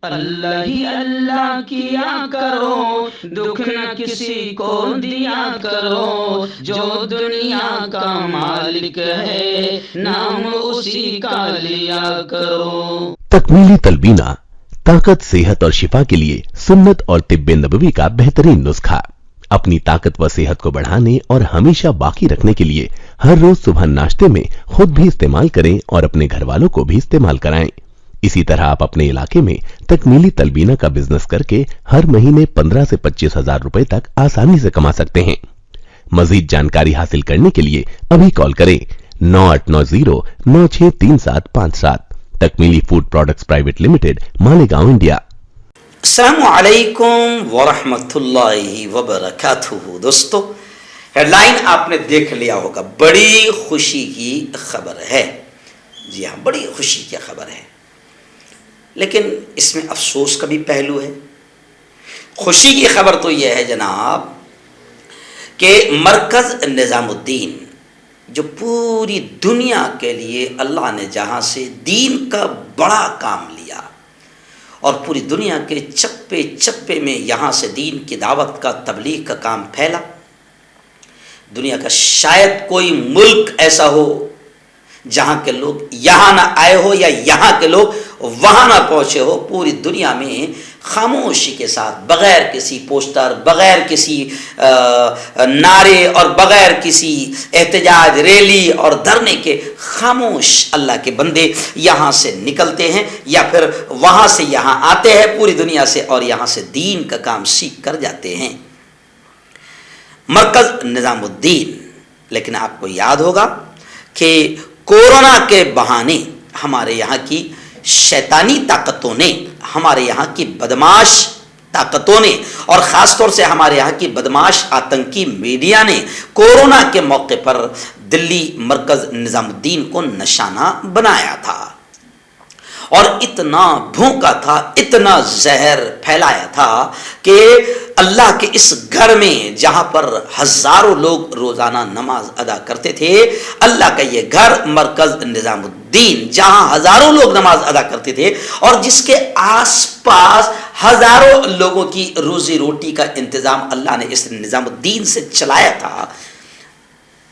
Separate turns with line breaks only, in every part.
اللہ ہی اللہ کیا کرو، دکھ نہ کسی کو دیا کرو، جو دنیا کا مالک ہے نام اسی کا لیا کرو۔
تکمیلی تلبینہ طاقت، صحت اور شفا کے لیے سنت اور طب نبوی کا بہترین نسخہ۔ اپنی طاقت و صحت کو بڑھانے اور ہمیشہ باقی رکھنے کے لیے ہر روز صبح ناشتے میں خود بھی استعمال کریں اور اپنے گھر والوں کو بھی استعمال کرائیں۔ اسی طرح آپ اپنے علاقے میں تکمیلی تلبینہ کا بزنس کر کے ہر مہینے 15 سے 25 ہزار روپے تک آسانی سے کما سکتے ہیں۔ مزید جانکاری حاصل کرنے کے لیے ابھی کال کریں 9890963757۔ Takmeeli food products private limited, Malegaon, India.
السلام علیکم ورحمۃ اللہ وبرکاتہ۔ دوستو، ہیڈ لائن آپ نے دیکھ لیا ہوگا، بڑی خوشی کی خبر ہے۔ جی ہاں، بڑی خوشی کی خبر ہے، لیکن اس میں افسوس کا بھی پہلو ہے۔ خوشی کی خبر تو یہ ہے جناب کہ مرکز نظام الدین، جو پوری دنیا کے لیے اللہ نے جہاں سے دین کا بڑا کام لیا اور پوری دنیا کے چپے چپے میں یہاں سے دین کی دعوت کا، تبلیغ کا کام پھیلا۔ دنیا کا شاید کوئی ملک ایسا ہو جہاں کے لوگ یہاں نہ آئے ہو یا یہاں کے لوگ وہاں نہ پہنچے ہو۔ پوری دنیا میں خاموشی کے ساتھ، بغیر کسی پوسٹر، بغیر کسی نعرے اور بغیر کسی احتجاج، ریلی اور دھرنے کے، خاموش اللہ کے بندے یہاں سے نکلتے ہیں یا پھر وہاں سے یہاں آتے ہیں پوری دنیا سے، اور یہاں سے دین کا کام سیکھ کر جاتے ہیں۔ مرکز نظام الدین، لیکن آپ کو یاد ہوگا کہ کورونا کے بہانے ہمارے یہاں کی شیطانی طاقتوں نے، ہمارے یہاں کی بدماش طاقتوں نے، اور خاص طور سے ہمارے یہاں کی بدماش آتنکی میڈیا نے کورونا کے موقع پر دلی مرکز نظام الدین کو نشانہ بنایا تھا، اور اتنا بھونکا تھا، اتنا زہر پھیلایا تھا کہ اللہ کے اس گھر میں جہاں پر ہزاروں لوگ روزانہ نماز ادا کرتے تھے، اللہ کا یہ گھر مرکز نظام الدین جہاں ہزاروں لوگ نماز ادا کرتے تھے اور جس کے آس پاس ہزاروں لوگوں کی روزی روٹی کا انتظام اللہ نے اس نظام الدین سے چلایا تھا،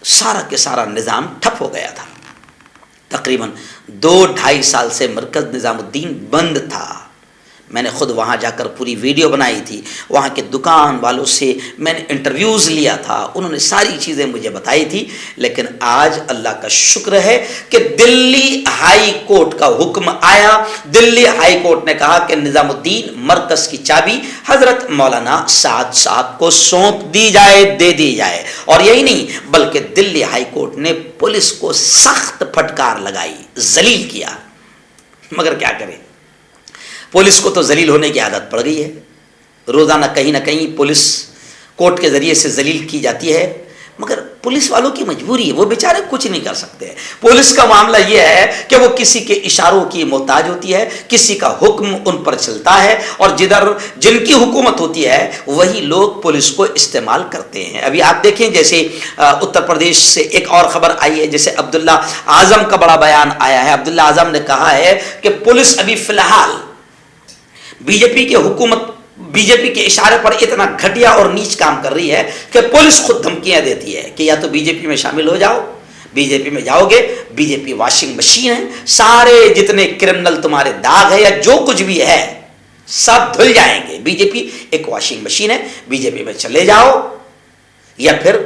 سارا کے سارا نظام ٹھپ ہو گیا تھا۔ تقریباً 2-2.5 سال سے مرکز نظام الدین بند تھا۔ میں نے خود وہاں جا کر پوری ویڈیو بنائی تھی، وہاں کے دکان والوں سے میں نے انٹرویوز لیا تھا، انہوں نے ساری چیزیں مجھے بتائی تھی۔ لیکن آج اللہ کا شکر ہے کہ دلی ہائی کورٹ کا حکم آیا، دلی ہائی کورٹ نے کہا کہ نظام الدین مرکز کی چابی حضرت مولانا سعد صاحب کو سونپ دی جائے، دے دی جائے۔ اور یہی نہیں بلکہ دلی ہائی کورٹ نے پولیس کو سخت پھٹکار لگائی، ذلیل کیا۔ مگر کیا کریں، پولیس کو تو ذلیل ہونے کی عادت پڑ گئی ہے، روزانہ کہیں نہ کہیں پولیس کورٹ کے ذریعے سے ذلیل کی جاتی ہے۔ مگر پولیس والوں کی مجبوری ہے، وہ بیچارے کچھ نہیں کر سکتے۔ پولیس کا معاملہ یہ ہے کہ وہ کسی کے اشاروں کی محتاج ہوتی ہے، کسی کا حکم ان پر چلتا ہے، اور جن کی حکومت ہوتی ہے وہی لوگ پولیس کو استعمال کرتے ہیں۔ ابھی آپ دیکھیں، جیسے اتر پردیش سے ایک اور خبر آئی ہے، جیسے عبداللہ اعظم کا بڑا بیان آیا ہے۔ عبداللہ اعظم نے کہا ہے کہ پولیس ابھی فی الحال بی جے پی کی حکومت، بی جے پی کے اشارے پر اتنا گھٹیا اور نیچ کام کر رہی ہے کہ پولیس خود دھمکیاں دیتی ہے کہ یا تو بی جے پی میں شامل ہو جاؤ، بی جے پی میں جاؤ گے، بی جے پی واشنگ مشین ہے، سارے جتنے کرمنل تمہارے داغ ہے یا جو کچھ بھی ہے سب دھل جائیں گے۔ بی جے پی ایک واشنگ مشین ہے، بی جے پی میں چلے جاؤ یا پھر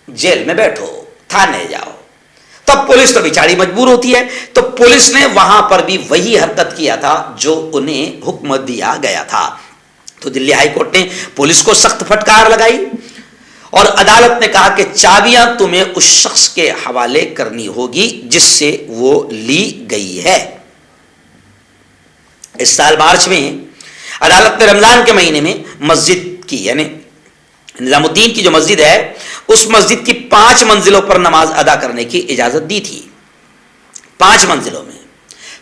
جیل میں بیٹھو، تھانے جاؤ۔ تب پولیس تو بیچاری مجبور ہوتی ہے۔ تو پولیس نے وہاں پر بھی وہی حرکت کیا تھا جو انہیں حکم دیا گیا تھا۔ تو دلی ہائی کورٹ نے پولیس کو سخت پھٹکار لگائی اور عدالت نے کہا کہ چابیاں تمہیں اس شخص کے حوالے کرنی ہوگی جس سے وہ لی گئی ہے۔ اس سال مارچ میں عدالت نے رمضان کے مہینے میں مسجد کی، یعنی نظام الدین کی جو مسجد ہے، اس مسجد کی 5 منزلوں پر نماز ادا کرنے کی اجازت دی تھی، 5 منزلوں میں۔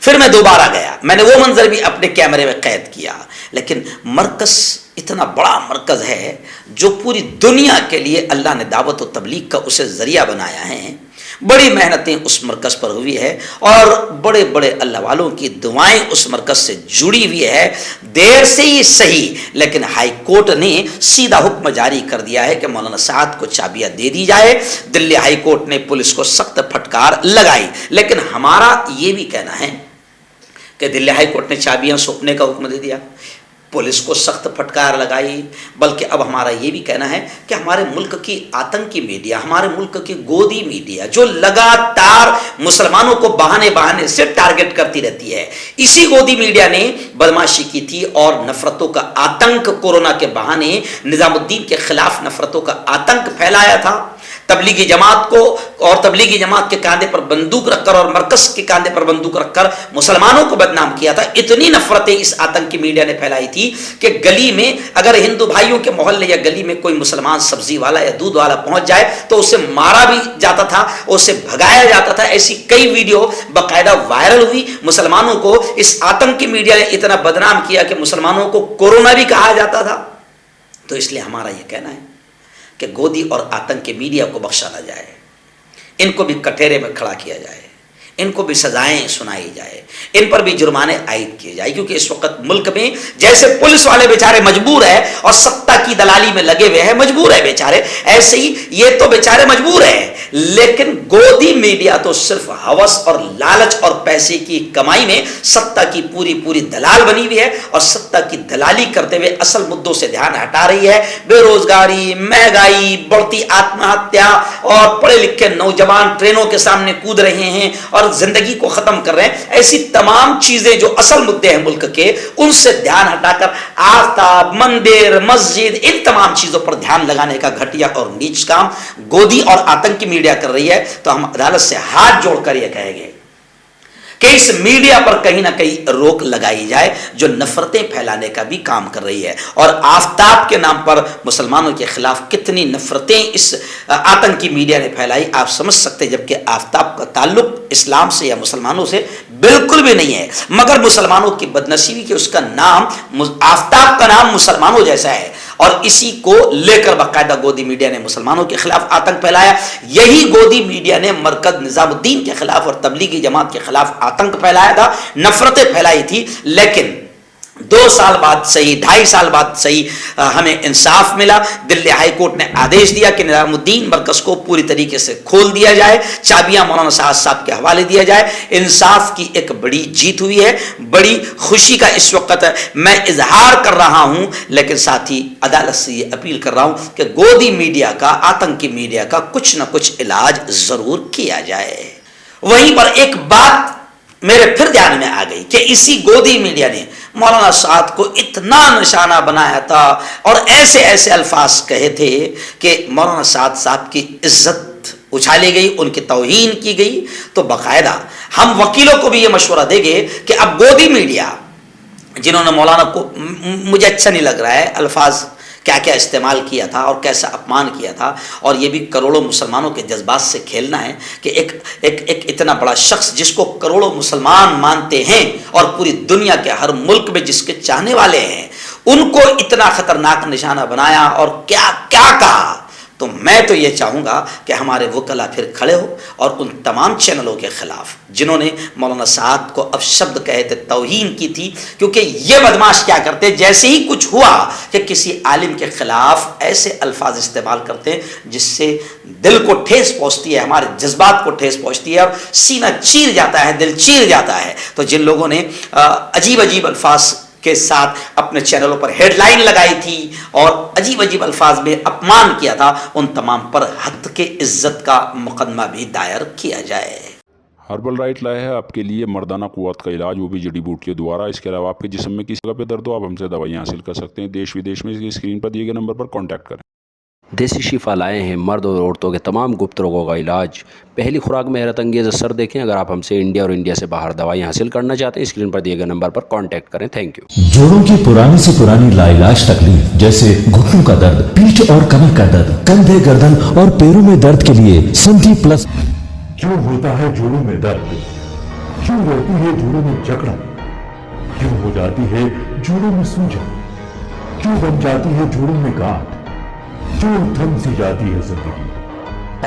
پھر میں دوبارہ گیا، میں نے وہ منظر بھی اپنے کیمرے میں قید کیا۔ لیکن مرکز اتنا بڑا مرکز ہے جو پوری دنیا کے لیے اللہ نے دعوت و تبلیغ کا اسے ذریعہ بنایا ہے، بڑی محنتیں اس مرکز پر ہوئی ہے اور بڑے بڑے اللہ والوں کی دعائیں اس مرکز سے جڑی ہوئی ہے. دیر سے ہی صحیح لیکن ہائی کورٹ نے سیدھا حکم جاری کر دیا ہے کہ مولانا سعد کو چابیاں دے دی جائے. دلی ہائی کورٹ نے پولیس کو سخت پھٹکار لگائی. لیکن ہمارا یہ بھی کہنا ہے کہ دلی ہائی کورٹ نے چابیاں سونپنے کا حکم دے دیا, پولیس کو سخت پھٹکار لگائی, بلکہ اب ہمارا یہ بھی کہنا ہے کہ ہمارے ملک کی آتنکی میڈیا, ہمارے ملک کی گودی میڈیا جو لگاتار مسلمانوں کو بہانے سے ٹارگٹ کرتی رہتی ہے, اسی گودی میڈیا نے بدماشی کی تھی اور نفرتوں کا آتنک کورونا کے بہانے نظام الدین کے خلاف نفرتوں کا آتنک پھیلایا تھا. تبلیغی جماعت کو اور تبلیغی جماعت کے کاندھے پر بندوق رکھ کر اور مرکز کے کاندھے پر بندوق رکھ کر مسلمانوں کو بدنام کیا تھا. اتنی نفرتیں اس آتنکی میڈیا نے پھیلائی تھی کہ گلی میں اگر ہندو بھائیوں کے محلے یا گلی میں کوئی مسلمان سبزی والا یا دودھ والا پہنچ جائے تو اسے مارا بھی جاتا تھا, اسے بھگایا جاتا تھا. ایسی کئی ویڈیو باقاعدہ وائرل ہوئی. مسلمانوں کو اس آتنکی میڈیا نے اتنا بدنام کیا کہ مسلمانوں کو کورونا بھی کہا جاتا تھا. تو اس لیے ہمارا یہ کہنا ہے کہ گودی اور آتنک کے میڈیا کو بخشا نہ جائے, ان کو بھی کٹہرے میں کھڑا کیا جائے, ان کو بھی سزائیں سنائی جائے, ان پر بھی جرمانے عائد کیے جائے. کیونکہ اس وقت ملک میں جیسے پولیس والے بیچارے مجبور ہیں اور سطح کی دلالی میں لگے ہوئے ہیں, مجبور ہے بیچارے, ایسے ہی یہ تو بیچارے مجبور ہیں. لیکن گودی میڈیا تو صرف ہوس اور لالچ اور پیسے کی کمائی میں سطح کی پوری دلال بنی ہوئی ہے اور سطح کی دلالی کرتے ہوئے اصل مدوں سے دھیان ہٹا رہی ہے. بے روزگاری, مہنگائی, بڑھتی آتم ہتیا اور پڑھے لکھے نوجوان ٹرینوں کے سامنے کود رہے ہیں اور زندگی کو ختم کر رہے ہیں. ایسی تمام چیزیں جو اصل مدے ہیں ملک کے, ان سے دھیان ہٹا کر آفتاب, مندر, مسجد, ان تمام چیزوں پر دھیان لگانے کا گھٹیا اور نیچ کام گودی اور آتنکی میڈیا کر رہی ہے. تو ہم عدالت سے ہاتھ جوڑ کر یہ کہیں گے کہ اس میڈیا پر کہیں نہ کہیں روک لگائی جائے جو نفرتیں پھیلانے کا بھی کام کر رہی ہے. اور آفتاب کے نام پر مسلمانوں کے خلاف کتنی نفرتیں اس آتنکی میڈیا نے پھیلائی آپ سمجھ سکتے, جبکہ آفتاب کا تعلق اسلام سے یا مسلمانوں سے بالکل بھی نہیں ہے. مگر مسلمانوں کی بدنصیبی کہ اس کا نام, آفتاب کا نام مسلمانوں جیسا ہے اور اسی کو لے کر باقاعدہ گودی میڈیا نے مسلمانوں کے خلاف آتنک پھیلایا. یہی گودی میڈیا نے مرکز نظام الدین کے خلاف اور تبلیغی جماعت کے خلاف آتنک پھیلایا تھا, نفرتیں پھیلائی تھی. لیکن 2 سال بعد صحیح, 2.5 سال بعد صحیح ہمیں انصاف ملا. دلی ہائی کورٹ نے آدیش دیا کہ نظام الدین مرکز کو پوری طریقے سے کھول دیا جائے, چابیاں مولانا سعد صاحب کے حوالے دیا جائے. انصاف کی ایک بڑی جیت ہوئی ہے, بڑی خوشی کا اس وقت میں اظہار کر رہا ہوں. لیکن ساتھ ہی عدالت سے یہ اپیل کر رہا ہوں کہ گودی میڈیا کا, آتنکی میڈیا کا کچھ نہ کچھ علاج ضرور کیا جائے. وہیں پر ایک بات میرے پھر دھیان میں آ گئی کہ اسی گودی میڈیا نے مولانا سعد کو اتنا نشانہ بنایا تھا اور ایسے الفاظ کہے تھے کہ مولانا سعد صاحب کی عزت اچھالی گئی, ان کی توہین کی گئی. تو باقاعدہ ہم وکیلوں کو بھی یہ مشورہ دیں گے کہ اب گودی میڈیا جنہوں نے مولانا کو, مجھے اچھا نہیں لگ رہا ہے الفاظ کیا کیا استعمال کیا تھا اور کیسا اپمان کیا تھا, اور یہ بھی کروڑوں مسلمانوں کے جذبات سے کھیلنا ہے کہ ایک اتنا بڑا شخص جس کو کروڑوں مسلمان مانتے ہیں اور پوری دنیا کے ہر ملک میں جس کے چاہنے والے ہیں, ان کو اتنا خطرناک نشانہ بنایا اور کیا کیا کہا. تو میں تو یہ چاہوں گا کہ ہمارے وکلا پھر کھڑے ہو اور ان تمام چینلوں کے خلاف جنہوں نے مولانا سعد کو اپشبد کہے تھے, توہین کی تھی. کیونکہ یہ بدماش کیا کرتے, جیسے ہی کچھ ہوا کہ کسی عالم کے خلاف ایسے الفاظ استعمال کرتے ہیں جس سے دل کو ٹھیس پہنچتی ہے, ہمارے جذبات کو ٹھیس پہنچتی ہے اور سینہ چیر جاتا ہے, دل چیر جاتا ہے. تو جن لوگوں نے عجیب الفاظ کے ساتھ اپنے چینلوں پر ہیڈ لائن لگائی تھی اور عجیب الفاظ میں اپمان کیا تھا, ان تمام پر حد کے عزت کا مقدمہ بھی دائر کیا جائے.
ہربل رائٹ لائے ہے آپ کے لیے مردانہ قوت کا علاج, وہ بھی جڑی بوٹیوں دوارا. اس کے علاوہ آپ کے جسم میں کسی جگہ پہ درد ہو آپ ہم سے دوائیاں حاصل کر سکتے ہیں. دیش ودیش میں اسکرین پر دیے گئے نمبر پر کانٹیکٹ کریں.
دیسی شفا لائے ہیں مرد اور عورتوں کے تمام گپت روگوں کا علاج. پہلی خوراک میں حیرت انگیز اثر دیکھیں. اگر آپ ہم سے انڈیا اور انڈیا سے باہر دوائیاں حاصل کرنا چاہتے ہیں اسکرین پر دیے گئے نمبر پر کانٹیکٹ کریں. Thank you.
جوڑوں کی پرانی سے پرانی لاعلاج تکلیف جیسے گھٹنوں کا درد, پیٹھ اور کمر کا درد, کندھے, گردن اور پیروں میں درد کے لیے سنٹی پلس.
کیوں ہوتا ہے جوڑوں میں درد, کیوں رہتی ہے جوڑوں میں جکڑن, کیوں ہو جاتی ہے جوڑوں میں سوجن, کیوں بن جاتی ہے جوڑوں میں گاٹھ, کیوں تھم سی جاتی ہے زندگی.